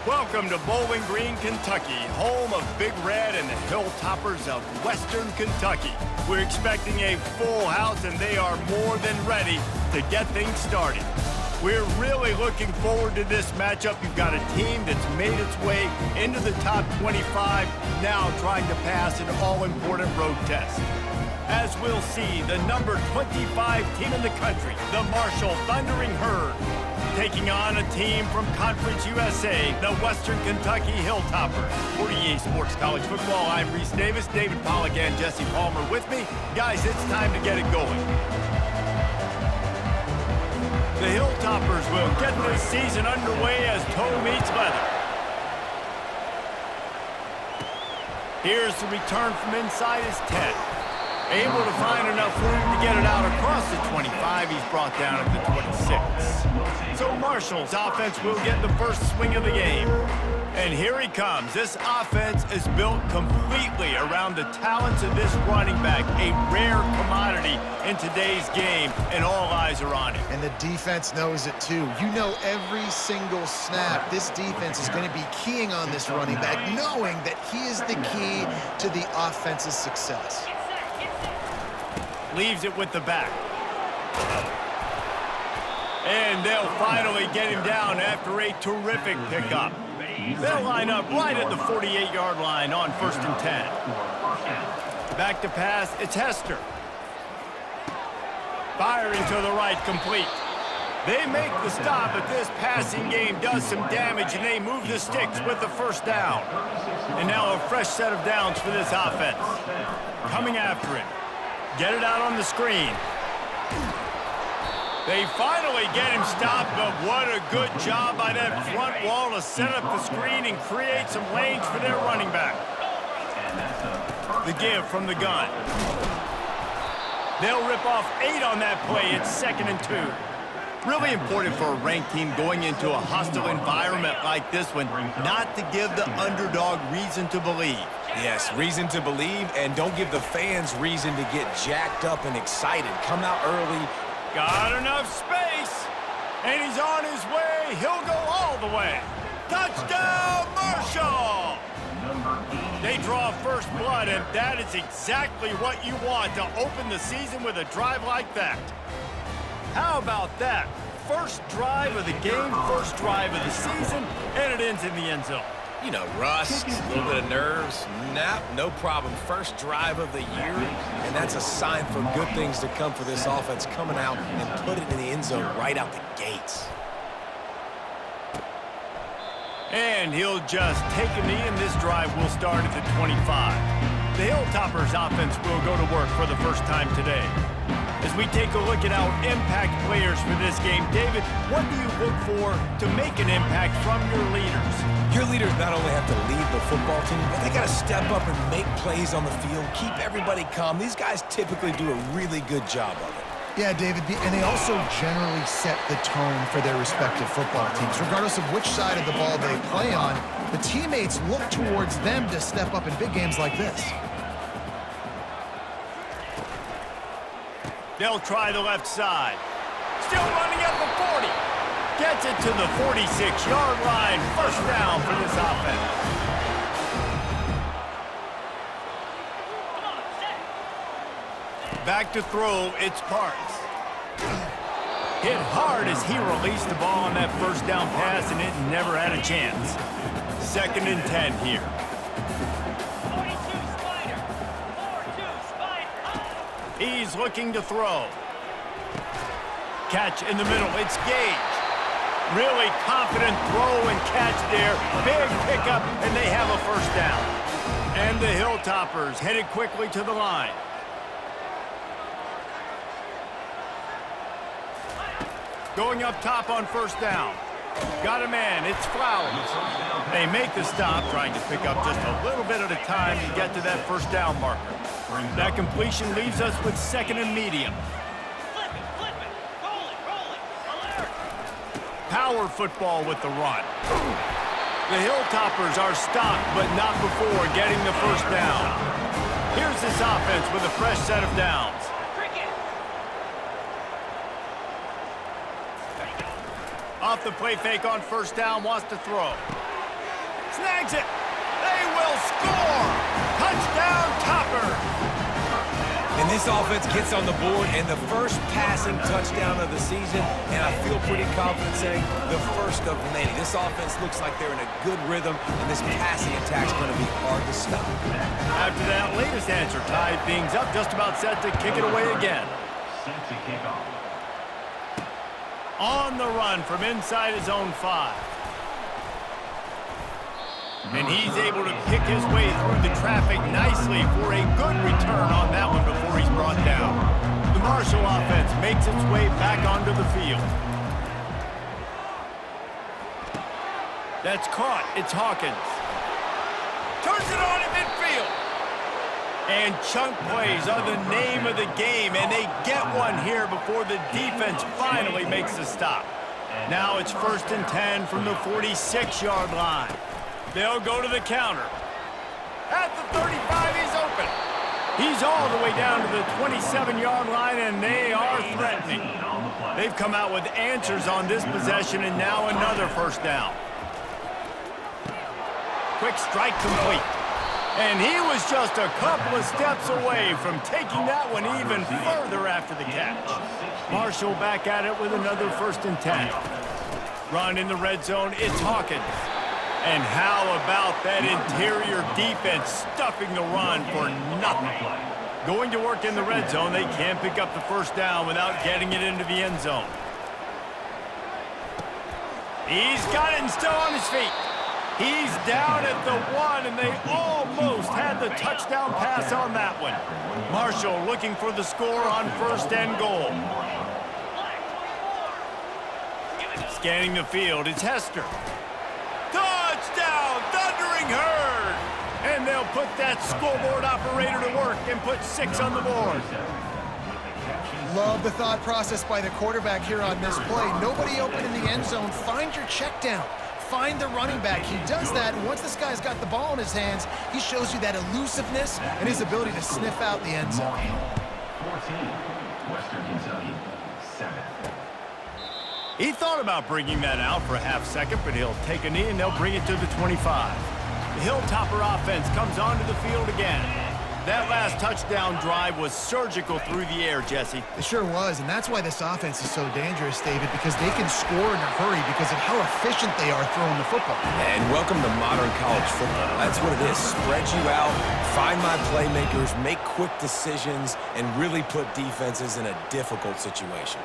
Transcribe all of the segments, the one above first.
Welcome to Bowling Green, Kentucky, home of Big Red and the Hilltoppers of Western Kentucky. We're expecting a full house, and they are more than ready to get things started. We're really looking forward to this matchup. You've got a team that's made its way into the top 25, now trying to pass an all-important road test. As we'll see, the number 25 team in the country, the Marshall Thundering Herd, taking on a team from Conference USA, the Western Kentucky Hilltoppers. For EA Sports College Football, I'm Reese Davis, David Pollack and Jesse Palmer with me. Guys, it's time to get it going. The Hilltoppers will get this season underway as toe meets leather. Here's the return from inside his 10. Able to find enough room to get it out across the 25. He's brought down at the 26. So Marshall's offense will get the first swing of the game. And here he comes. This offense is built completely around the talents of this running back, a rare commodity in today's game, and all eyes are on him. And the defense knows it too. You know every single snap, this defense is going to be keying on this running back, knowing that he is the key to the offense's success. Leaves it with the back. And they'll finally get him down after a terrific pickup. They'll line up right at the 48-yard line on 1st and 10. Back to pass, it's Hester. Firing to the right, complete. They make the stop, but this passing game does some damage, and they move the sticks with the first down. And now a fresh set of downs for this offense. Coming after him. Get it out on the screen. They finally get him stopped, but what a good job by that front wall to set up the screen and create some lanes for their running back. The give from the gun. They'll rip off 8 on that play. It's 2nd and 2. Really important for a ranked team going into a hostile environment like this one, not to give the underdog reason to believe. Yes, reason to believe, and don't give the fans reason to get jacked up and excited. Come out early. Got enough space, and he's on his way. He'll go all the way. Touchdown, Marshall! They draw first blood, and that is exactly what you want to open the season with a drive like that. How about that? First drive of the game, first drive of the season, and it ends in the end zone. You know, rust, a little bit of nerves. Nah, no problem. First drive of the year, and that's a sign for good things to come for this offense coming out and put it in the end zone right out the gates. And he'll just take a knee, and this drive will start at the 25. The Hilltoppers offense will go to work for the first time today. As we take a look at our impact players for this game, David, what do you look for to make an impact from your leaders? Your leaders not only have to lead the football team, but they got to step up and make plays on the field, keep everybody calm. These guys typically do a really good job of it. Yeah, David, and they also generally set the tone for their respective football teams. Regardless of which side of the ball they play on, the teammates look towards them to step up in big games like this. They'll try the left side. Still running at the 40. Gets it to the 46-yard line. First down for this offense. Back to throw, it's Parks. Hit hard as he released the ball on that first down pass, and it never had a chance. 2nd and 10 here. He's looking to throw. Catch in the middle, it's Gage. Really confident throw and catch there. Big pickup, and they have a first down. And the Hilltoppers headed quickly to the line. Going up top on first down. Got a man, it's Flowers. They make the stop, trying to pick up just a little bit at a time to get to that first down marker. That completion leaves us with 2nd and medium. Power football with the run. The Hilltoppers are stopped, but not before getting the first down. Here's this offense with a fresh set of downs. Off the play fake on first down, wants to throw. Snags it. They will score. Touchdown, Topper. And this offense gets on the board and the first passing touchdown of the season, and I feel pretty confident saying the first of many. This offense looks like they're in a good rhythm, and this passing attack's going to be hard to stop. After that latest answer tied things up, just about set to kick it away again. Set to kick off. On the run from inside his own 5. And he's able to pick his way through the traffic nicely for a good return on that one before he's brought down. The Marshall offense makes its way back onto the field. That's caught. It's Hawkins. Turns it on in midfield. And chunk plays are the name of the game, and they get one here before the defense finally makes the stop. Now it's 1st and 10 from the 46-yard line. They'll go to the counter. At the 35, he's open. He's all the way down to the 27-yard line, and they are threatening. They've come out with answers on this possession, and now another first down. Quick strike complete. And he was just a couple of steps away from taking that one even further after the catch. Marshall back at it with another 1st and 10. Run in the red zone, it's Hawkins. And how about that interior defense stuffing the run for nothing? Going to work in the red zone, they can't pick up the first down without getting it into the end zone. He's got it and still on his feet. He's down at the 1, and they almost had the touchdown pass on that one. Marshall looking for the score on 1st and goal. Scanning the field, it's Hester. Touchdown, Thundering Herd! And they'll put that scoreboard operator to work and put 6 on the board. Love the thought process by the quarterback here on this play. Nobody open in the end zone. Find your check down. Find the running back. He does that, and once this guy's got the ball in his hands, he shows you that elusiveness and his ability to sniff out the end zone. 14, Western Kentucky, 7. He thought about bringing that out for a half second, but he'll take a knee and they'll bring it to the 25. The Hilltopper offense comes onto the field again. That last touchdown drive was surgical through the air, Jesse. It sure was, and that's why this offense is so dangerous, David, because they can score in a hurry because of how efficient they are throwing the football. And welcome to modern college football. That's what it is. Spread you out, find my playmakers, make quick decisions, and really put defenses in a difficult situation.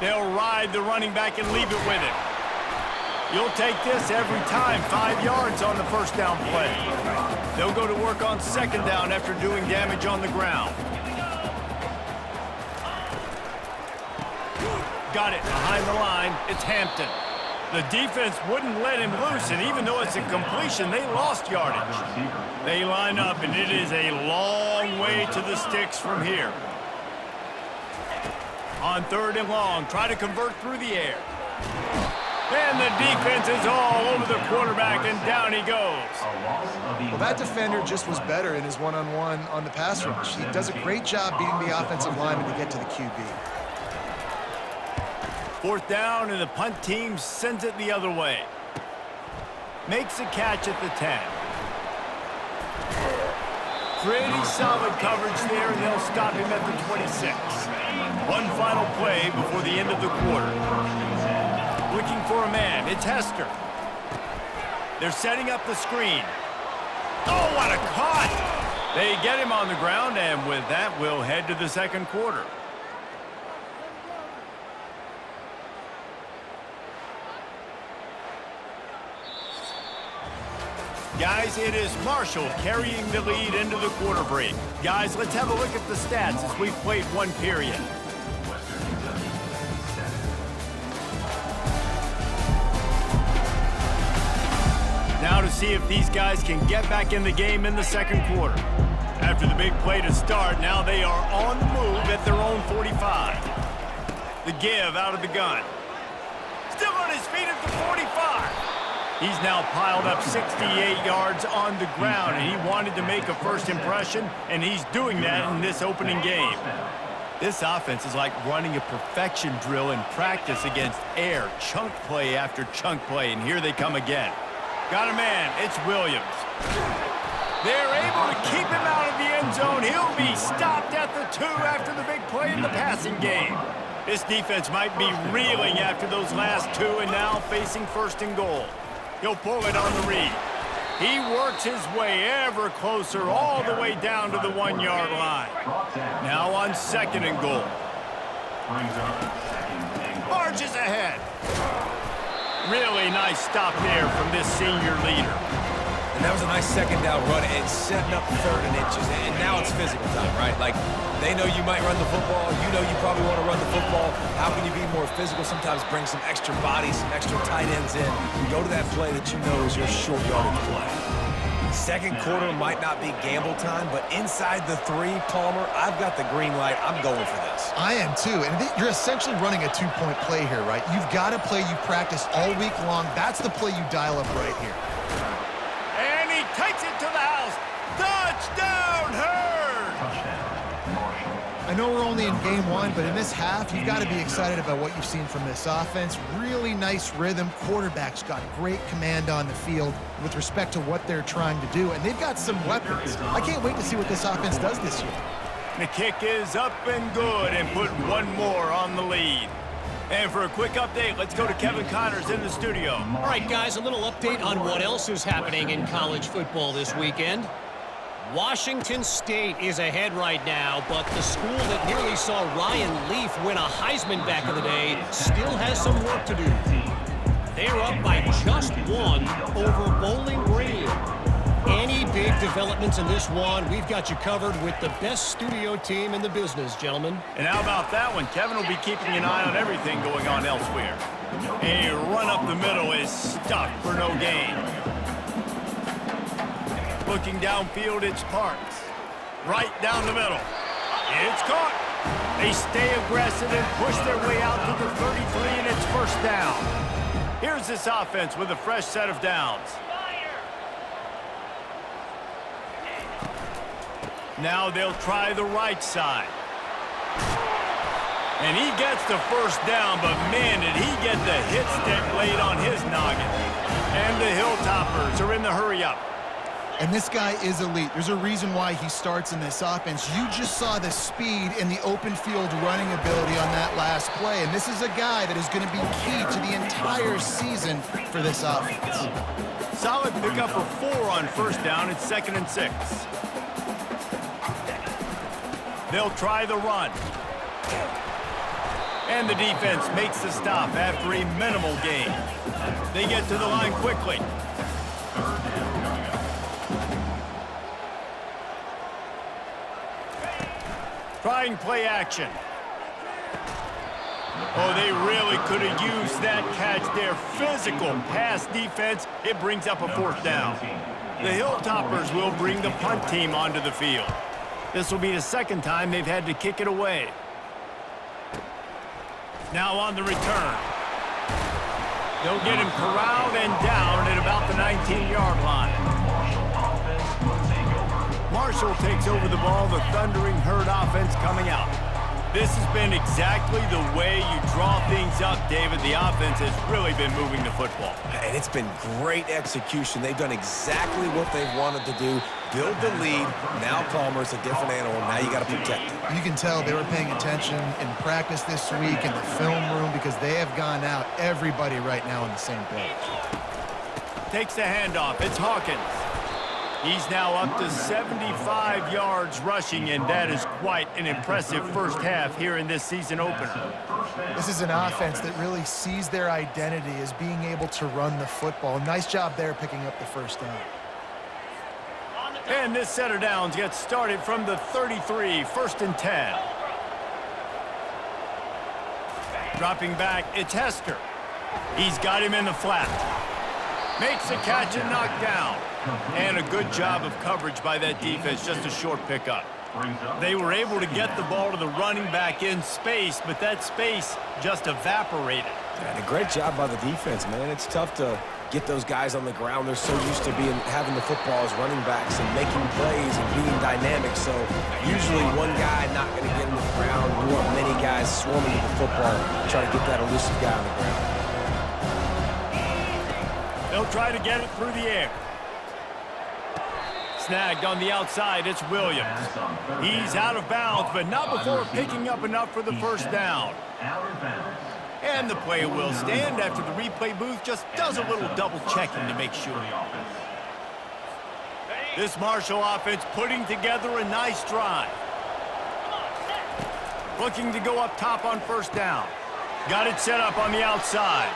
They'll ride the running back and leave it with him. You'll take this every time. 5 yards on the first down play. They'll go to work on 2nd down after doing damage on the ground. Got it behind the line. It's Hampton. The defense wouldn't let him loose, and even though it's a completion, they lost yardage. They line up, and it is a long way to the sticks from here. On 3rd and long, try to convert through the air. And the defense is all over the quarterback, and down he goes. Well, that defender just was better in his one-on-one on the pass rush. He does a great job beating the offensive lineman to get to the QB. 4th down, and the punt team sends it the other way. Makes a catch at the 10. Pretty solid coverage there, and they'll stop him at the 26. One final play before the end of the quarter. Looking for a man. It's Hester. They're setting up the screen. Oh, what a caught! They get him on the ground, and with that, we'll head to the 2nd quarter. Guys, it is Marshall carrying the lead into the quarter break. Guys, let's have a look at the stats as we've played one period. Now to see if these guys can get back in the game in the 2nd quarter. After the big play to start, now they are on the move at their own 45. The give out of the gun. Still on his feet at the 45. He's now piled up 68 yards on the ground, and he wanted to make a first impression, and he's doing that in this opening game. This offense is like running a perfection drill in practice against air, chunk play after chunk play, and here they come again. Got a man. It's Williams. They're able to keep him out of the end zone. He'll be stopped at the 2 after the big play in the passing game. This defense might be reeling after those last 2 and now facing 1st and goal. He'll pull it on the read. He works his way ever closer all the way down to the 1-yard line. Now on 2nd and goal. Marches ahead. Really nice stop there from this senior leader. And that was a nice 2nd down run and setting up 3rd and inches. And now it's physical time, right? Like, they know you might run the football. You know you probably want to run the football. How can you be more physical? Sometimes bring some extra bodies, some extra tight ends in. Go to that play that you know is your short yardage play. 2nd quarter might not be gamble time, but inside the 3, Palmer, I've got the green light. I'm going for this. I am too, and you're essentially running a 2-point play here, right? You've got a play you've practiced all week long. That's the play you dial up right here. And he takes it to the house. Touchdown, Hurd! I know we're only in game 1, but in this half, you've got to be excited about what you've seen from this offense. Really nice rhythm. Quarterback's got great command on the field with respect to what they're trying to do, and they've got some weapons. I can't wait to see what this offense does this year. The kick is up and good and put one more on the lead. And for a quick update, let's go to Kevin Connors in the studio. All right, guys, a little update on what else is happening in college football this weekend. Washington State is ahead right now, but the school that nearly saw Ryan Leaf win a Heisman back in the day still has some work to do. They're up by just 1 over Bowling Green. Any big developments in this one, we've got you covered with the best studio team in the business, gentlemen. And how about that one? Kevin will be keeping an eye on everything going on elsewhere. A run up the middle is stuck for no gain. Looking downfield, it's Parks. Right down the middle. It's caught. They stay aggressive and push their way out to the 33, and it's 1st down. Here's this offense with a fresh set of downs. Now they'll try the right side. And he gets the 1st down, but man, did he get the hit stick laid on his noggin. And the Hilltoppers are in the hurry-up. And this guy is elite. There's a reason why he starts in this offense. You just saw the speed and the open field running ability on that last play. And this is a guy that is going to be key to the entire season for this offense. Solid pickup of 4 on 1st down. It's 2nd and 6. They'll try the run. And the defense makes the stop after a minimal gain. They get to the line quickly. Trying play action. Oh, they really could have used that catch there. Physical pass defense. It brings up a 4th down. The Hilltoppers will bring the punt team onto the field. This will be the 2nd time they've had to kick it away. Now on the return. They'll get him corralled and down at about the 19-yard line. Marshall takes over the ball, the Thundering Herd offense coming out. This has been exactly the way you draw things up, David. The offense has really been moving the football. And it's been great execution. They've done exactly what they've wanted to do. Build the lead. Now Palmer's a different animal. Now you got to protect him. You can tell they were paying attention in practice this week in the film room because they have gone out, everybody right now on the same page. Takes the handoff. It's Hawkins. He's now up to 75 yards rushing, and that is quite an impressive 1st half here in this season opener. This is an offense that really sees their identity as being able to run the football. Nice job there picking up the 1st down. And this set of downs gets started from the 33, 1st and 10. Dropping back, it's Hester. He's got him in the flat. Makes the catch and knocked down. And a good job of coverage by that defense, just a short pickup. They were able to get the ball to the running back in space, but that space just evaporated. And a great job by the defense, man. It's tough to get those guys on the ground. They're so used to having the football as running backs and making plays and being dynamic. So usually one guy not going to get in the ground. You want many guys swarming to the football, trying to get that elusive guy on the ground. They'll He'll try to get it through the air. Snagged on the outside, it's Williams. He's out of bounds, but not before picking up enough for the first down. And the play will stand after the replay booth just does a little double checking to make sure. This Marshall offense putting together a nice drive. Looking to go up top on first down. Got it set up on the outside.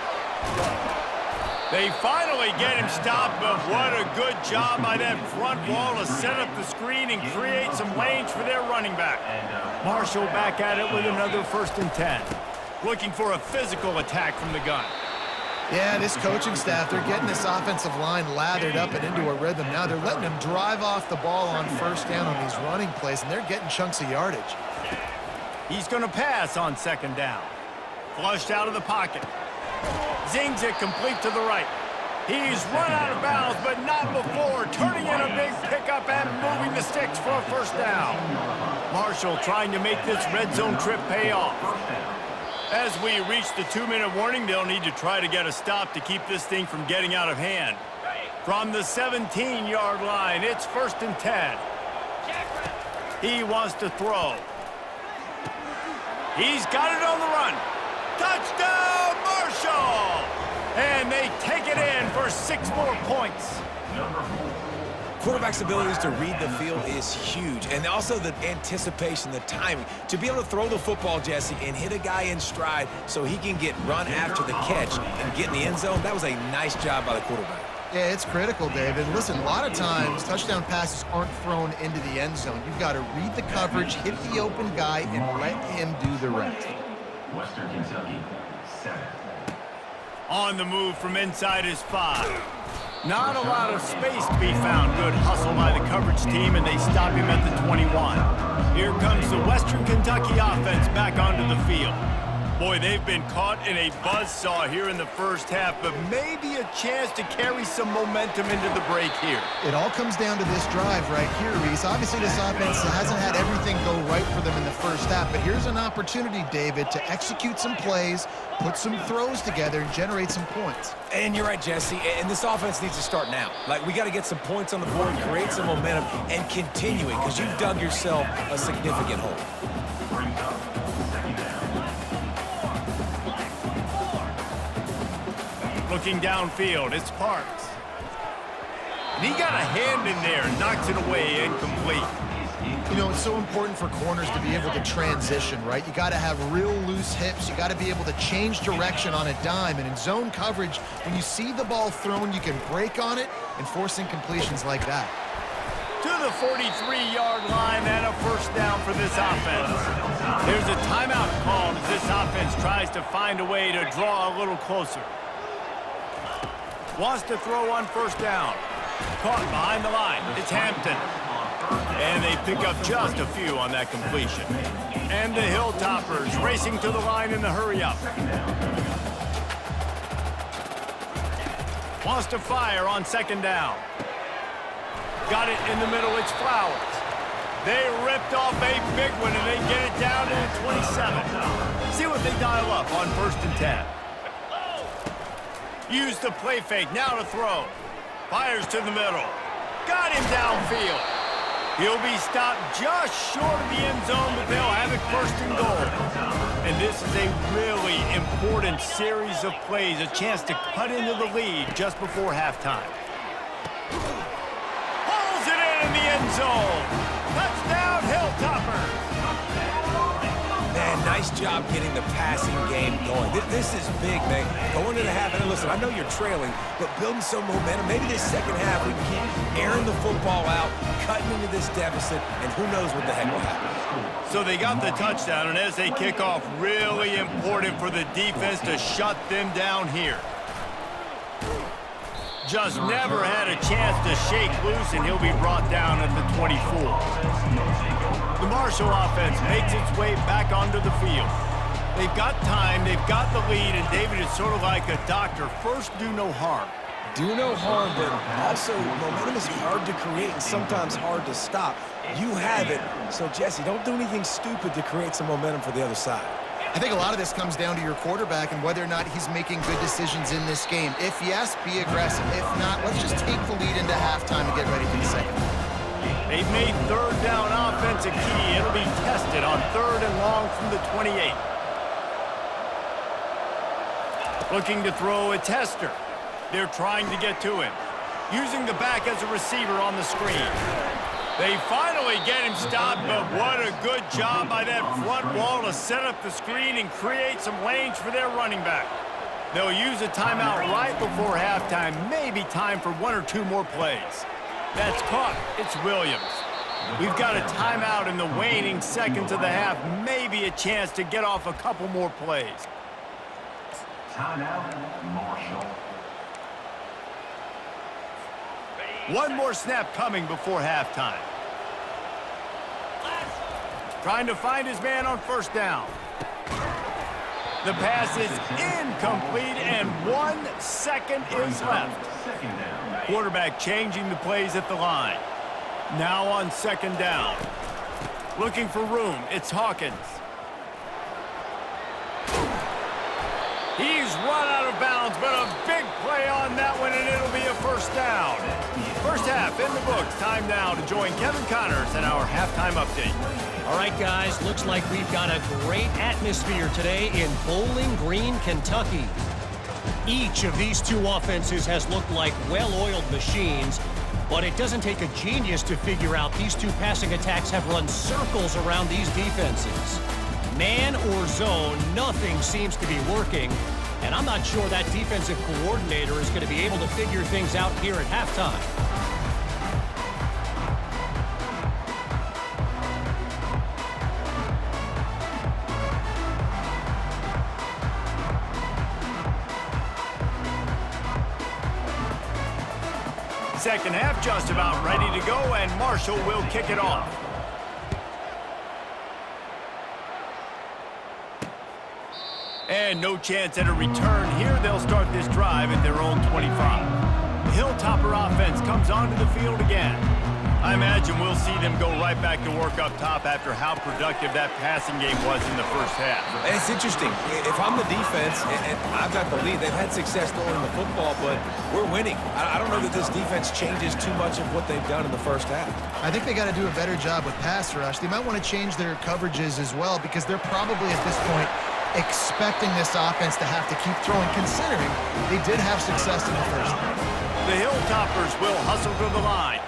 They finally get him stopped, but what a good job by that front wall to set up the screen and create some lanes for their running back. Marshall back at it with another 1st and 10. Looking for a physical attack from the gun. Yeah, this coaching staff, they're getting this offensive line lathered up and into a rhythm. Now they're letting them drive off the ball on first down on these running plays, and they're getting chunks of yardage. He's going to pass on 2nd down. Flushed out of the pocket. Zings it complete to the right. He's run out of bounds, but not before turning in a big pickup and moving the sticks for a 1st down. Marshall trying to make this red zone trip pay off. As we reach the 2-minute warning, they'll need to try to get a stop to keep this thing from getting out of hand. From the 17-yard line, it's 1st and 10. He wants to throw. He's got it on the run. Touchdown, Marshall! And they take it in for 6 more points. Quarterback's abilities to read the field is huge, and also the anticipation, the timing. To be able to throw the football, Jesse, and hit a guy in stride so he can get run after the catch and get in the end zone, that was a nice job by the quarterback. Yeah, it's critical, David. Listen, a lot of times, touchdown passes aren't thrown into the end zone. You've got to read the coverage, hit the open guy, and let him do the rest. Western Kentucky, 7. On the move from inside his 5. Not a lot of space to be found. Good hustle by the coverage team, and they stop him at the 21. Here comes the Western Kentucky offense back onto the field. Boy, they've been caught in a buzzsaw here in the first half, but maybe a chance to carry some momentum into the break here. It all comes down to this drive right here, Reese. Obviously, this offense hasn't had everything go right for them in the first half, but here's an opportunity, David, to execute some plays, put some throws together, and generate some points. And you're right, Jesse, and this offense needs to start now. Like, we got to get some points on the board, create some momentum, and continue it, because you've dug yourself a significant hole. Looking downfield, it's Parks. And he got a hand in there, knocks it away, incomplete. You know, it's so important for corners to be able to transition, right? You got to have real loose hips. You got to be able to change direction on a dime. And in zone coverage, when you see the ball thrown, you can break on it and force incompletions like that. To the 43-yard line and a 1st down for this offense. There's a timeout called as this offense tries to find a way to draw a little closer. Wants to throw on 1st down. Caught behind the line. It's Hampton. And they pick up just a few on that completion. And the Hilltoppers racing to the line in the hurry-up. Wants to fire on 2nd down. Got it in the middle. It's Flowers. They ripped off a big one, and they get it down to the 27. See what they dial up on 1st and 10. Use the play fake, now to throw. Fires to the middle. Got him downfield. He'll be stopped just short of the end zone, but they'll have it 1st and goal. And this is a really important series of plays, a chance to cut into the lead just before halftime. Pulls it in the end zone. Touchdown, Hilltoppers. Man, nice job getting the passing game going. This is big, man. Going to the half, and listen, I know you're trailing, but building some momentum. Maybe this second half we can keep airing the football out, cutting into this deficit, and who knows what the heck will happen. So they got the touchdown, and as they kick off, really important for the defense to shut them down here. Just never had a chance to shake loose, and he'll be brought down at the 24. The Marshall offense makes its way back onto the field. They've got time, they've got the lead, and David is sort of like a doctor. First, do no harm. Do no harm, but also momentum is hard to create and sometimes hard to stop. You have it, so Jesse, don't do anything stupid to create some momentum for the other side. I think a lot of this comes down to your quarterback and whether or not he's making good decisions in this game. If yes, be aggressive. If not, let's just take the lead into halftime and get ready for the second. They've made third down offense a key. It'll be tested on 3rd and long from the 28. Looking to throw a tester. They're trying to get to him. Using the back as a receiver on the screen. They finally get him stopped, but what a good job by that front wall to set up the screen and create some lanes for their running back. They'll use a timeout right before halftime, maybe time for 1 or 2 more plays. That's caught. It's Williams. We've got a timeout in the waning seconds of the half, maybe a chance to get off a couple more plays. Timeout, Marshall. One more snap coming before halftime. Trying to find his man on 1st down. The pass is incomplete, and 1 second is left. Quarterback changing the plays at the line. Now on 2nd down. Looking for room. It's Hawkins. He's run out of bounds, but a big play on that one, and it'll be a 1st down. First half in the books. Time now to join Kevin Connors in our halftime update. All right, guys, looks like we've got a great atmosphere today in Bowling Green, Kentucky. Each of these 2 offenses has looked like well-oiled machines, but it doesn't take a genius to figure out these 2 passing attacks have run circles around these defenses. Man or zone, nothing seems to be working, and I'm not sure that defensive coordinator is going to be able to figure things out here at halftime. Second half just about ready to go, and Marshall will kick it off. And no chance at a return here. They'll start this drive at their own 25. The Hilltopper offense comes onto the field again. I imagine we'll see them go right back to work up top after how productive that passing game was in the first half. It's interesting. If I'm the defense and I've got the lead, they've had success throwing the football, but we're winning. I don't know that this defense changes too much of what they've done in the first half. I think they got to do a better job with pass rush. They might want to change their coverages as well because they're probably at this point expecting this offense to have to keep throwing, considering they did have success in the first half. The Hilltoppers will hustle to the line.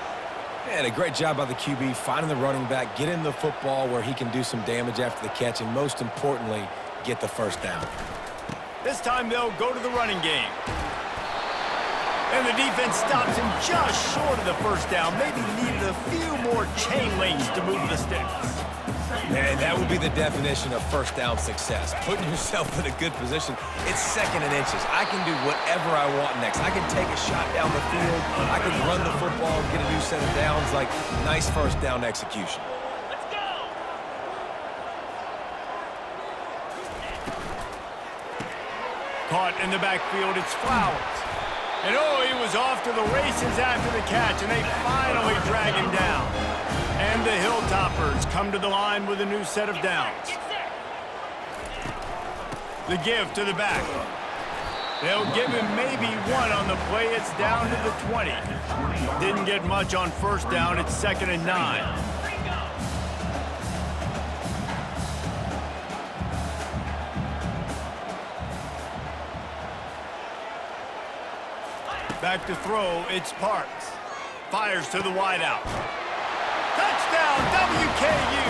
And a great job by the QB, finding the running back, getting the football where he can do some damage after the catch, and most importantly, get the 1st down. This time they'll go to the running game. And the defense stops him just short of the 1st down. Maybe needed a few more chain links to move the sticks. And that would be the definition of 1st down success. Putting yourself in a good position. It's 2nd and inches. I can do whatever I want next. I can take a shot down the field. I can run the football and get a new set of downs. Like, nice 1st down execution. Let's go! Caught in the backfield, it's Flowers. And oh, he was off to the races after the catch, and they finally drag him down. And the Hilltoppers come to the line with a new set of downs. The give to the back. They'll give him maybe 1 on the play. It's down to the 20. Didn't get much on 1st down. It's 2nd and 9. Back to throw, it's Parks. Fires to the wideout. Touchdown, WKU!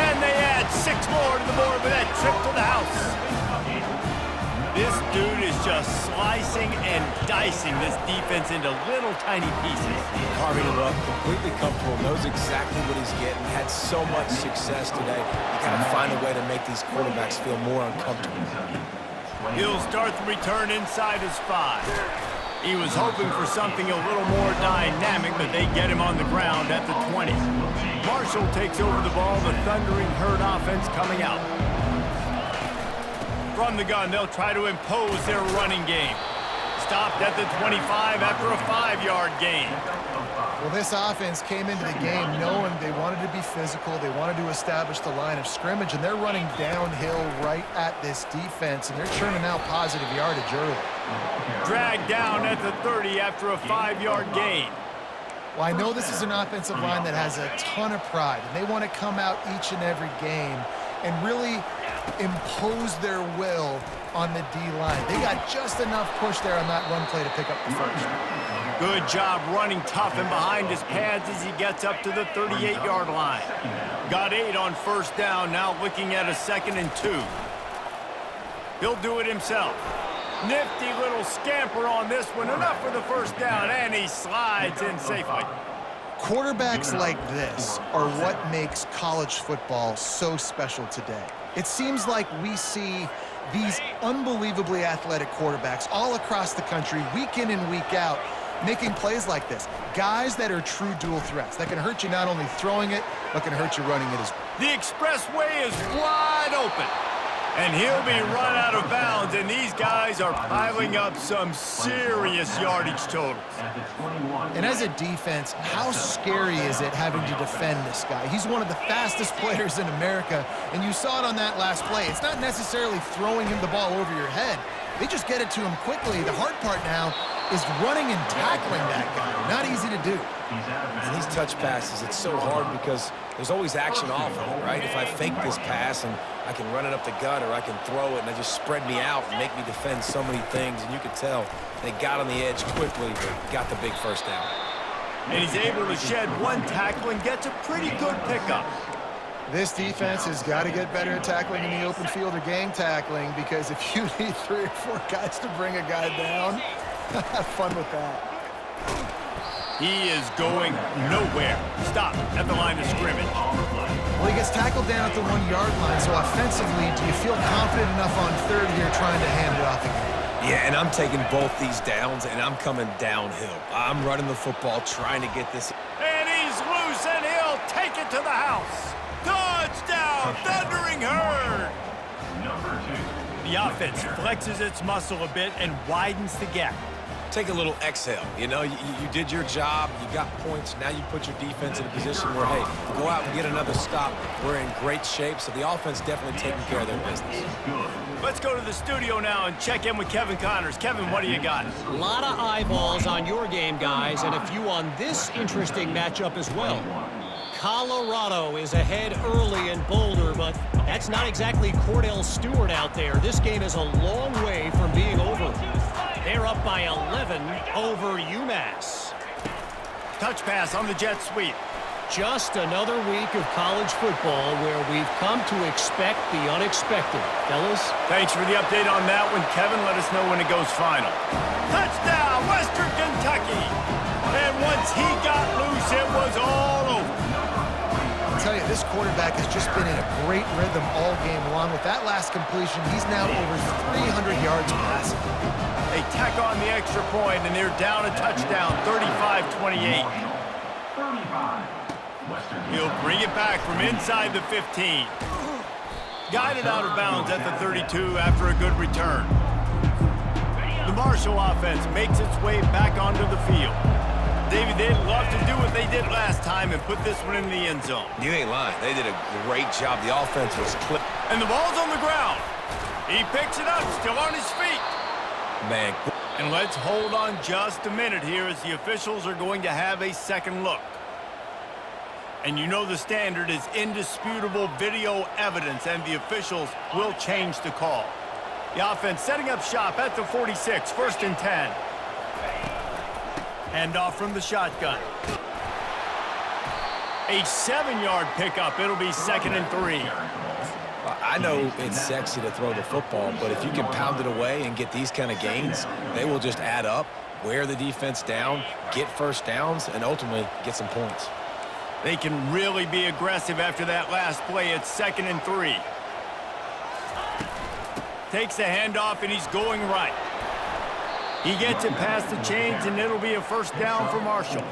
And they add 6 more to the board with that trip to the house. This dude is just slicing and dicing this defense into little tiny pieces. Carving him up, completely comfortable, knows exactly what he's getting, had so much success today. You got to find a way to make these quarterbacks feel more uncomfortable. He'll start the return inside his 5. He was hoping for something a little more dynamic, but they get him on the ground at the 20. Marshall takes over the ball, the Thundering Herd offense coming out. From the gun, they'll try to impose their running game. stopped at the 25 after a 5-yard gain. Well, this offense came into the game knowing they wanted to be physical. They wanted to establish the line of scrimmage, and they're running downhill right at this defense, and they're churning out positive yardage early. Dragged down at the 30 after a 5-yard gain. Well, I know this is an offensive line that has a ton of pride, and they want to come out each and every game and really impose their will on the D-line. They got just enough push there on that run play to pick up the first. Good job running tough and behind his pads as he gets up to the 38-yard line. Got 8 on first down, now looking at a 2nd and 2. He'll do it himself. Nifty little scamper on this one, enough for the first down, and he slides in safely. Quarterbacks like this are what makes college football so special today. It seems like we see these unbelievably athletic quarterbacks all across the country, week in and week out, making plays like this. Guys that are true dual threats, that can hurt you not only throwing it, but can hurt you running it as well. The expressway is wide open, and he'll be run out of bounds, and these guys are piling up some serious yardage totals. And as a defense, how scary is it having to defend this guy? He's one of the fastest players in America, and you saw it on that last play. It's not necessarily throwing him the ball over your head. They just get it to him quickly. The hard part now is running and tackling that guy. Not easy to do. And these touch passes, it's so hard because there's always action off of it, right? If I fake this pass and I can run it up the gut, or I can throw it and they just spread me out and make me defend so many things, and you can tell they got on the edge quickly, but got the big first down. And he's able to shed one tackle and gets a pretty good pickup. This defense has got to get better at tackling in the open field or gang tackling, because if you need 3 or 4 guys to bring a guy down, have fun with that. He is going nowhere. Stop at the line of scrimmage. Well, he gets tackled down at the 1-yard line, so offensively, do you feel confident enough on 3rd here trying to hand it off again? Yeah, and I'm taking both these downs, and I'm coming downhill. I'm running the football, trying to get this. And he's loose, and he'll take it to the house. Touchdown, Thundering Herd! The offense flexes its muscle a bit and widens the gap. Take a little exhale. You know, you did your job, you got points, now you put your defense in a position where, hey, go out and get another stop. We're in great shape, so the offense definitely taking care of their business. Let's go to the studio now and check in with Kevin Connors. Kevin, what do you got? A lot of eyeballs on your game, guys, and a few on this interesting matchup as well. Colorado is ahead early in Boulder, but that's not exactly Cordell Stewart out there. This game is a long way from being over. They're up by 11 over UMass. Touch pass on the jet sweep. Just another week of college football where we've come to expect the unexpected. Fellas? Thanks for the update on that one, Kevin. Let us know when it goes final. Touchdown, Western Kentucky! And once he got loose, it was all over. I'll tell you, this quarterback has just been in a great rhythm all game long. With that last completion, he's now over 300 yards passing. They tack on the extra point, and they're down a touchdown, 35-28. He'll bring it back from inside the 15. Guided out of bounds at the 32 after a good return. The Marshall offense makes its way back onto the field. David, they'd love to do what they did last time and put this one in the end zone. You ain't lying. They did a great job. The offense was clipped. And the ball's on the ground. He picks it up, still on his feet. Man. And let's hold on just a minute here as the officials are going to have a second look. And you know the standard is indisputable video evidence, and the officials will change the call. The offense setting up shop at the 46, 1st and 10. Hand off from the shotgun. A 7-yard pickup. It'll be 2nd and 3. I know it's sexy to throw the football, but if you can pound it away and get these kind of gains, they will just add up, wear the defense down, get first downs, and ultimately get some points. They can really be aggressive after that last play. It's 2nd and 3. Takes the handoff, and he's going right. He gets it past the chains, and it'll be a first down for Marshall.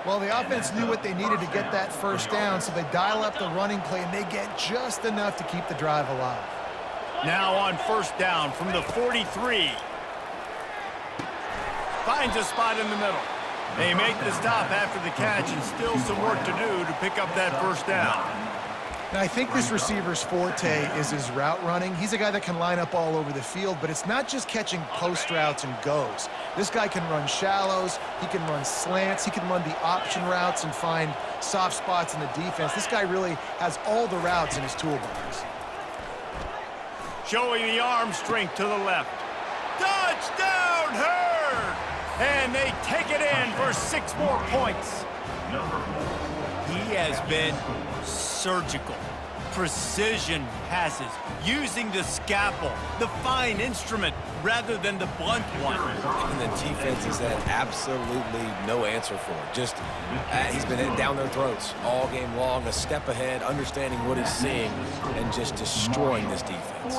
Well, the offense knew what they needed to get that first down, so they dial up the running play, and they get just enough to keep the drive alive. Now on first down from the 43. finds a spot in the middle. They make the stop after the catch and still some work to do to pick up that first down. Now, I think this receiver's forte is his route running. He's a guy that can line up all over the field, but it's not just catching post routes and goes. This guy can run shallows, he can run slants, he can run the option routes and find soft spots in the defense. This guy really has all the routes in his toolbox. Showing the arm strength to the left. Touchdown, Hurd! And they take it in for 6 more points. He has been surgical. Precision passes, using the scalpel, the fine instrument, rather than the blunt one. And the defense has had absolutely no answer for it. Just, he's been down their throats all game long, a step ahead, understanding what he's seeing, and just destroying this defense.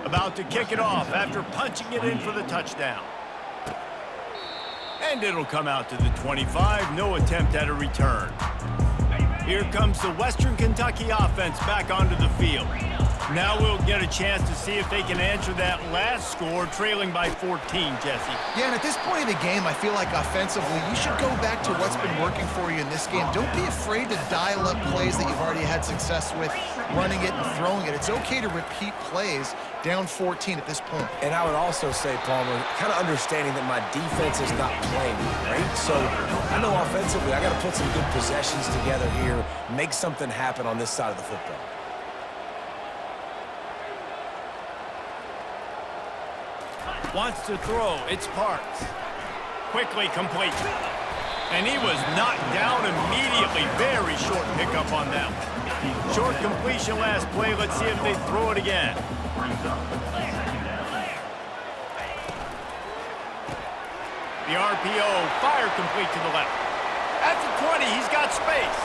About to kick it off after punching it in for the touchdown. And it'll come out to the 25, no attempt at a return. Here comes the Western Kentucky offense back onto the field. Now we'll get a chance to see if they can answer that last score, trailing by 14, Jesse. Yeah, and at this point in the game, I feel like offensively, you should go back to what's been working for you in this game. Don't be afraid to dial up plays that you've already had success with, running it and throwing it. It's okay to repeat plays down 14 at this point. And I would also say, Palmer, kind of understanding that my defense is not playing great. So I know offensively, I got to put some good possessions together here, make something happen on this side of the football. Wants to throw, it's Parks. Quickly complete. And he was knocked down immediately. Very short pickup on that one. Short completion last play. Let's see if they throw it again. The RPO, fire complete to the left. At the 20, he's got space.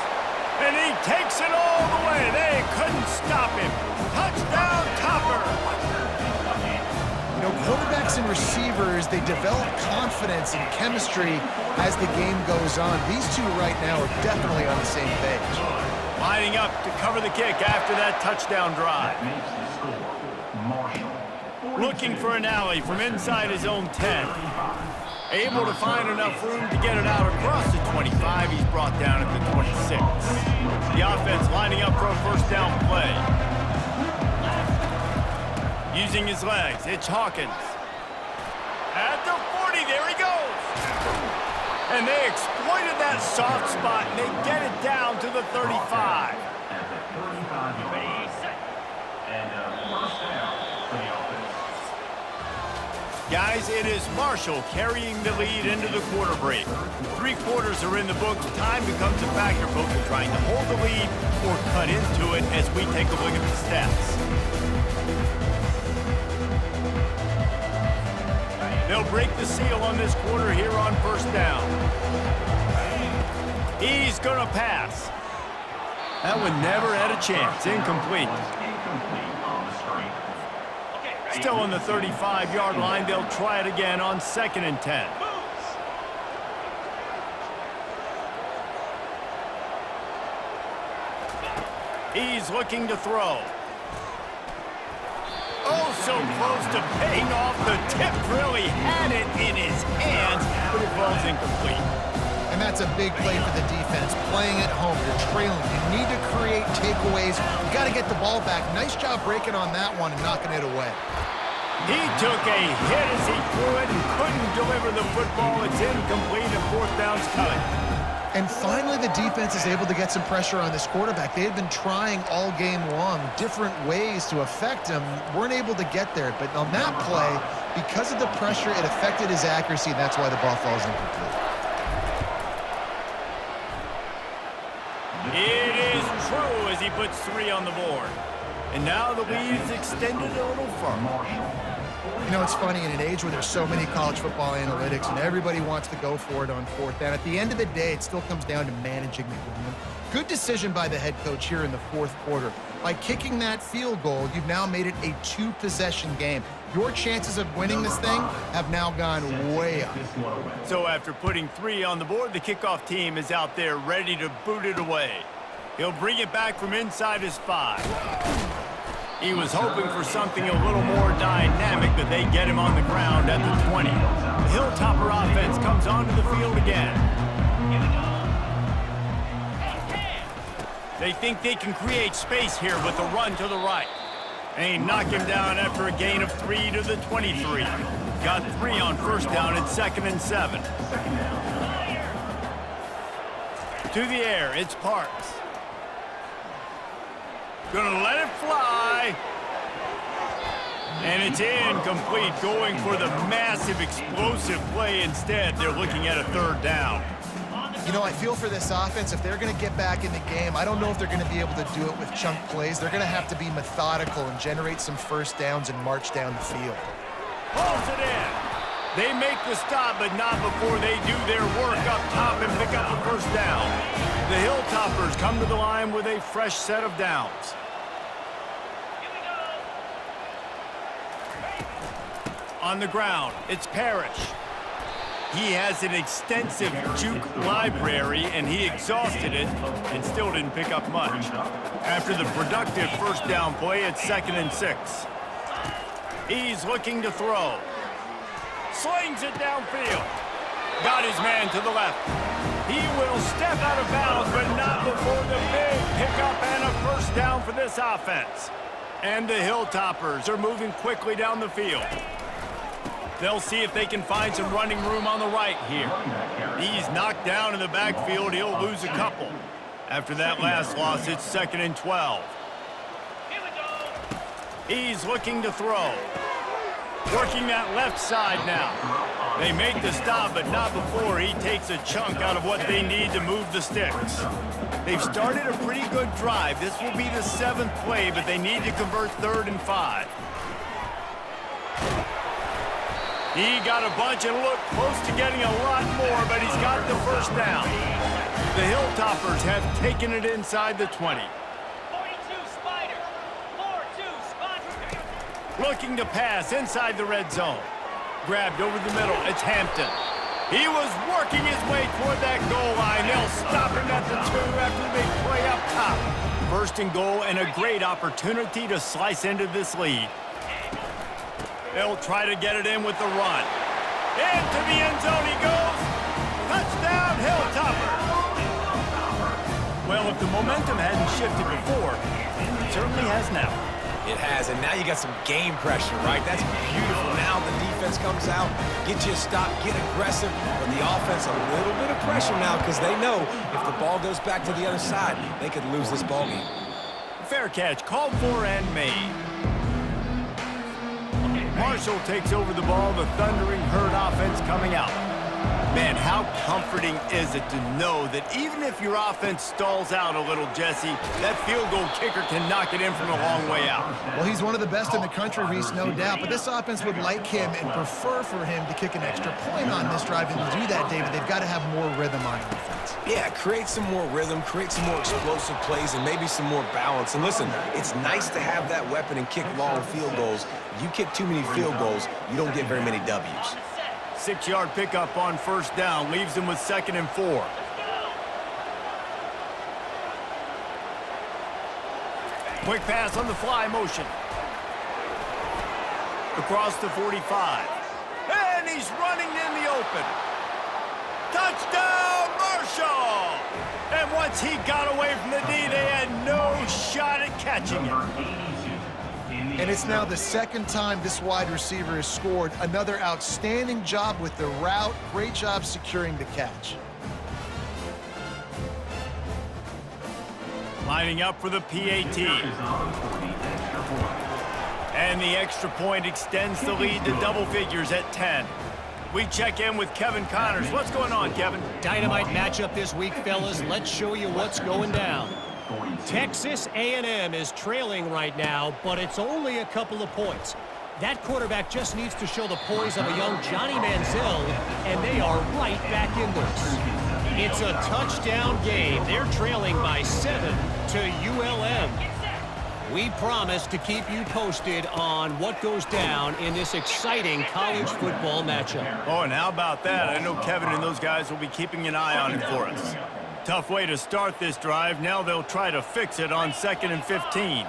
And he takes it all the way. They couldn't stop him. Touchdown, Topper. You know, quarterbacks and receivers, they develop confidence and chemistry as the game goes on. These two right now are definitely on the same page. Lining up to cover the kick after that touchdown drive. Looking for an alley from inside his own 10. Able to find enough room to get it out across the 25. He's brought down at the 26. The offense lining up for a first down play. Using his legs, it's Hawkins. At the 40, there he goes. And they exploited that soft spot, and they get it down to the 35. Guys, it is Marshall carrying the lead into the quarter break. 3 quarters are in the books. Time becomes a factor, both in trying to hold the lead or cut into it as we take a look at the stats. They'll break the seal on this quarter here on first down. He's going to pass. That one never had a chance. Incomplete. Still on the 35-yard line. They'll try it again on 2nd and 10. He's looking to throw. Oh, so close to paying off. The tip really had it in his hands, but it falls incomplete. And that's a big play for the defense. Playing at home, you're trailing. You need to create takeaways. You got to get the ball back. Nice job breaking on that one and knocking it away. He took a hit as he threw it and couldn't deliver the football. It's incomplete and 4th down's coming. And finally, the defense is able to get some pressure on this quarterback. They had been trying all game long different ways to affect him. Weren't able to get there. But on that play, because of the pressure, it affected his accuracy, and that's why the ball falls incomplete. It is true as he puts 3 on the board. And now the lead is extended a little further. You know, it's funny, in an age where there's so many college football analytics and everybody wants to go for it on 4th down, at the end of the day, it still comes down to managing the game. Good decision by the head coach here in the 4th quarter. By kicking that field goal, you've now made it a 2-possession game. Your chances of winning this thing have now gone way up. So after putting 3 on the board, the kickoff team is out there ready to boot it away. He'll bring it back from inside his 5. He was hoping for something a little more dynamic, but they get him on the ground at the 20. The Hilltopper offense onto the field again. They think they can create space here with a run to the right. And he knocked him down after a gain of 3 to the 23. Got 3 on first down at 2nd and 7. To the air, it's Parks. Gonna let it fly. And it's incomplete, going for the massive explosive play instead. They're looking at a 3rd down. You know, I feel for this offense, if they're going to get back in the game, I don't know if they're going to be able to do it with chunk plays. They're going to have to be methodical and generate some first downs and march down the field. Pulls it in. They make the stop, but not before they do their work up top and pick up a first down. The Hilltoppers come to the line with a fresh set of downs. On the ground, it's Parrish. He has an extensive juke library, and he exhausted it and still didn't pick up much. After the productive first down play, it's 2nd and 6. He's looking to throw. Slings it downfield. Got his man to the left. He will step out of bounds, but not before the big pickup and a first down for this offense. And the Hilltoppers are moving quickly down the field. They'll see if they can find some running room on the right here. He's knocked down in the backfield. He'll lose a couple. After that last loss, it's 2nd and 12. He's looking to throw. Working that left side now. They make the stop, but not before he takes a chunk out of what they need to move the sticks. They've started a pretty good drive. This will be the 7th play, but they need to convert 3rd and 5. He got a bunch and looked close to getting a lot more, but he's got the first down. The Hilltoppers have taken it inside the 20. 42 Spider. 4-2 Spider. Looking to pass inside the red zone. Grabbed over the middle. It's Hampton. He was working his way toward that goal line. They'll stop him at the 2 after the big play up top. 1st and goal and a great opportunity to slice into this lead. They'll try to get it in with the run. Into the end zone he goes. Touchdown, Hilltoppers. Well, if the momentum hadn't shifted before, it certainly has now. It has, and now you got some game pressure, right? That's beautiful. Now the defense comes out, get you a stop, get aggressive, but the offense a little bit of pressure now because they know if the ball goes back to the other side, they could lose this ball game. Fair catch, called for and made. Marshall takes over the ball, the thundering herd offense coming out. Man, how comforting is it to know that even if your offense stalls out a little, Jesse, that field goal kicker can knock it in from a long way out. Well, he's one of the best in the country, Reese, no doubt, but this offense would like him and prefer for him to kick an extra point on this drive, and to do that, David, they've got to have more rhythm on offense. Yeah, create some more rhythm, create some more explosive plays, and maybe some more balance. And listen, it's nice to have that weapon and kick long field goals. If you kick too many field goals, you don't get very many W's. 6-yard pickup on first down leaves them with 2nd and 4. Quick pass on the fly motion. Across the 45. And he's running in the open. Touchdown, Marshall! And once he got away from the D, they had no shot at catching him. And it's now the 2nd time this wide receiver has scored. Another outstanding job with the route. Great job securing the catch. Lining up for the PAT. And the extra point extends the lead to double figures at 10. We check in with Kevin Connors. What's going on, Kevin? Dynamite matchup this week, fellas. Let's show you what's going down. Texas A&M is trailing right now, but it's only a couple of points. That quarterback just needs to show the poise of a young Johnny Manziel, and they are right back in this. It's a touchdown game. They're trailing by 7 to ULM. We promise to keep you posted on what goes down in this exciting college football matchup. Oh, and how about that? I know Kevin and those guys will be keeping an eye on it for us. Tough way to start this drive. Now they'll try to fix it on 2nd and 15.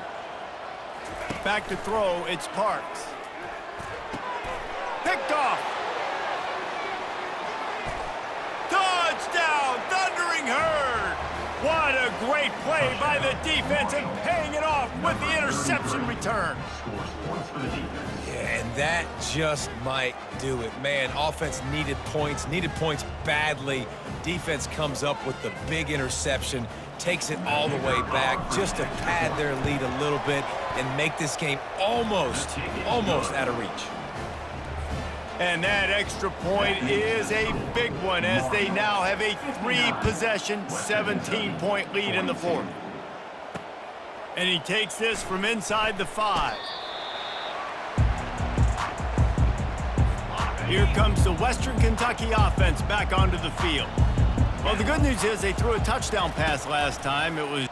Back to throw, it's Parks. Picked off. What a great play by the defense and paying it off with the interception return. Scores points for the defense. Yeah, and that just might do it. Man, offense needed points badly. Defense comes up with the big interception, takes it all the way back just to pad their lead a little bit and make this game almost out of reach. And that extra point is a big one as they now have a 3-possession, 17-point lead in the fourth. And he takes this from inside the 5. Here comes the Western Kentucky offense back onto the field. Well, the good news is they threw a touchdown pass last time. It was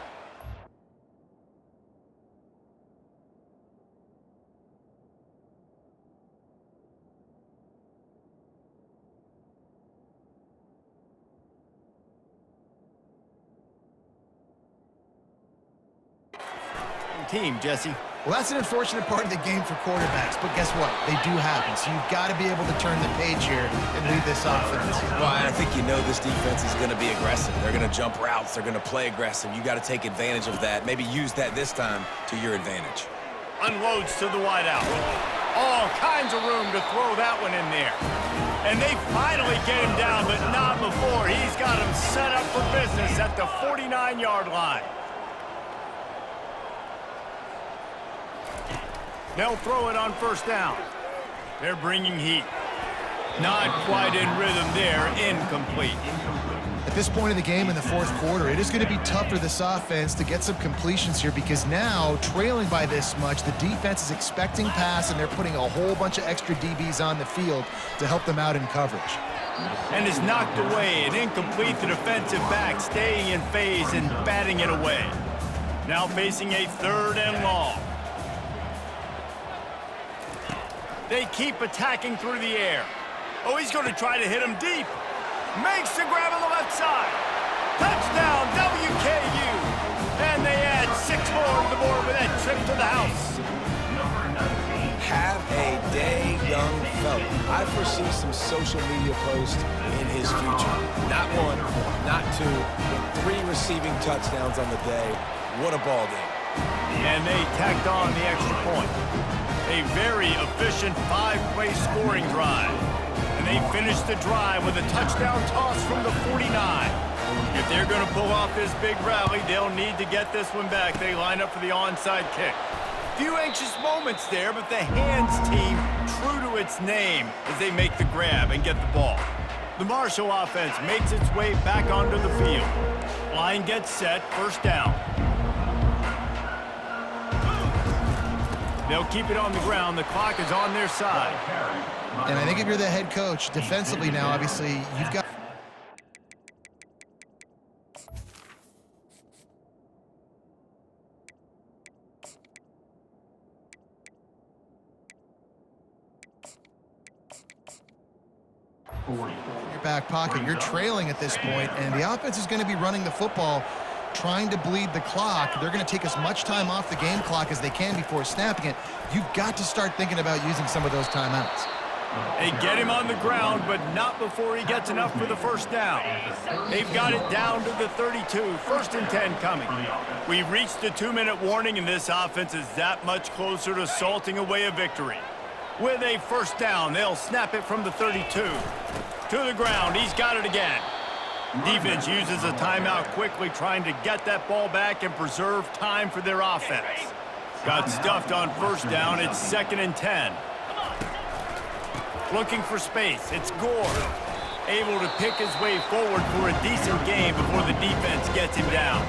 team, Jesse. Well, that's an unfortunate part of the game for quarterbacks, but guess what? They do happen, so you've got to be able to turn the page here and lead this offense. Well, I think you know this defense is going to be aggressive. They're going to jump routes. They're going to play aggressive. You got to take advantage of that. Maybe use that this time to your advantage. Unloads to the wideout. All kinds of room to throw that one in there. And they finally get him down, but not before. He's got him set up for business at the 49-yard line. They'll throw it on first down. They're bringing heat. Not quite in rhythm there. Incomplete. At this point in the game in the fourth quarter, it is going to be tough for this offense to get some completions here because now, trailing by this much, the defense is expecting pass and they're putting a whole bunch of extra DBs on the field to help them out in coverage. And is knocked away. An incomplete, the defensive back staying in phase and batting it away. Now facing a 3rd and long. They keep attacking through the air. Oh, he's going to try to hit him deep. Makes the grab on the left side. Touchdown, WKU. And they add 6 more to the board with that trip to the house. Have a day, young fella. I foresee some social media posts in his future. Not 1, not 2, but 3 receiving touchdowns on the day. What a ball game. And they tacked on the extra point. A very efficient 5-play scoring drive. And they finished the drive with a touchdown toss from the 49. If they're going to pull off this big rally, they'll need to get this one back. They line up for the onside kick. Few anxious moments there, but the hands team true to its name as they make the grab and get the ball. The Marshall offense makes its way back onto the field. Line gets set, first down. They'll keep it on the ground. The clock is on their side. And I think if you're the head coach, defensively now, obviously, you've got... your back pocket. You're trailing at this point, and the offense is going to be running the football, trying to bleed the clock. They're going to take as much time off the game clock as they can before snapping it. You've got to start thinking about using some of those timeouts. They get him on the ground, but not before he gets enough for the first down. They've got it down to the 32. 1st and 10 coming. We've reached the 2-minute warning, and this offense is that much closer to salting away a victory. With a first down, they'll snap it from the 32. To the ground, he's got it again. Defense uses a timeout quickly, trying to get that ball back and preserve time for their offense. Got stuffed on first down. It's 2nd and 10. Looking for space. It's Gore. Able to pick his way forward for a decent game before the defense gets him down.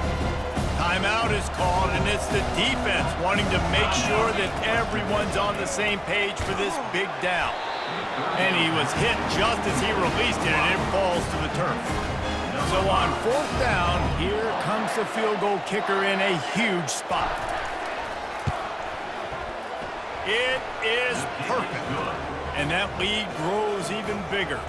Timeout is called, and it's the defense wanting to make sure that everyone's on the same page for this big down. And he was hit just as he released it, and it falls to the turf. So on 4th down, here comes the field goal kicker in a huge spot. It is perfect. And that lead grows even bigger.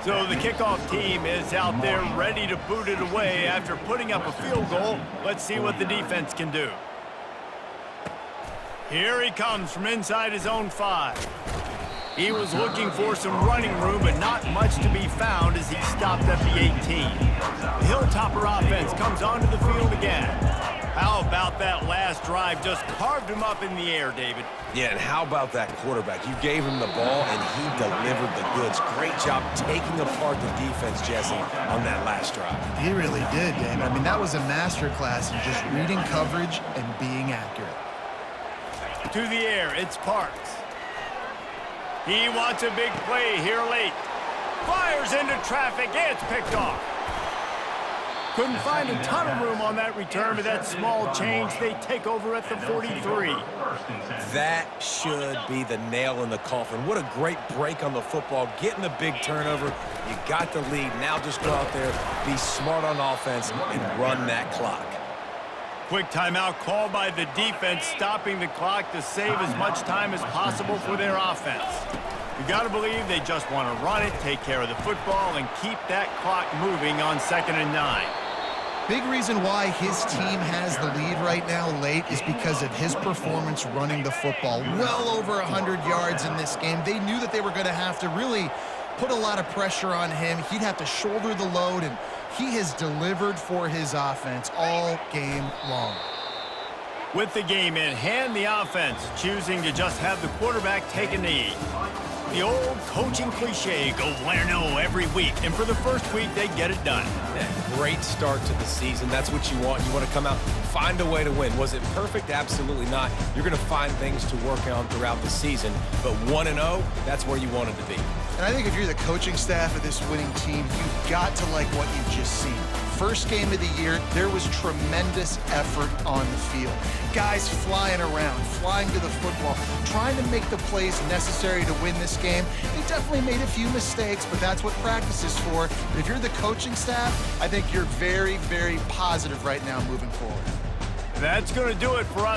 So the kickoff team is out there ready to boot it away after putting up a field goal. Let's see what the defense can do. Here he comes from inside his own 5. He was looking for some running room, but not much to be found as he stopped at the 18. The Hilltopper offense comes onto the field again. How about that last drive? Just carved him up in the air, David. Yeah, and how about that quarterback? You gave him the ball, and he delivered the goods. Great job taking apart the defense, Jesse, on that last drive. He really did, David. I mean, that was a masterclass in just reading coverage and being accurate. To the air, it's Parks. He wants a big play here late. Fires into traffic, and it's picked off. Couldn't find a ton of room on that return, but that small change, they take over at the 43. That should be the nail in the coffin. What a great break on the football, getting the big turnover. You got the lead. Now just go out there, be smart on offense, and run that clock. Quick timeout called by the defense, stopping the clock to save as much time as possible for their offense. You got to believe they just want to run it, take care of the football, and keep that clock moving on 2nd and 9. Big reason why his team has the lead right now late is because of his performance running the football. Well over 100 yards in this game. They knew that they were going to have to really put a lot of pressure on him. He'd have to shoulder the load, and he has delivered for his offense all game long. With the game in hand, the offense choosing to just have the quarterback take a knee. The old coaching cliche, go win-0 every week, and for the first week, they get it done. Yeah, great start to the season. That's what you want. You want to come out, find a way to win. Was it perfect? Absolutely not. You're going to find things to work on throughout the season, but 1-0, that's where you want it to be. And I think if you're the coaching staff of this winning team, you've got to like what you've just seen. First game of the year, there was tremendous effort on the field. Guys flying around, flying to the football, trying to make the plays necessary to win this game. They definitely made a few mistakes, but that's what practice is for. But if you're the coaching staff, I think you're very, very positive right now moving forward. That's going to do it for us.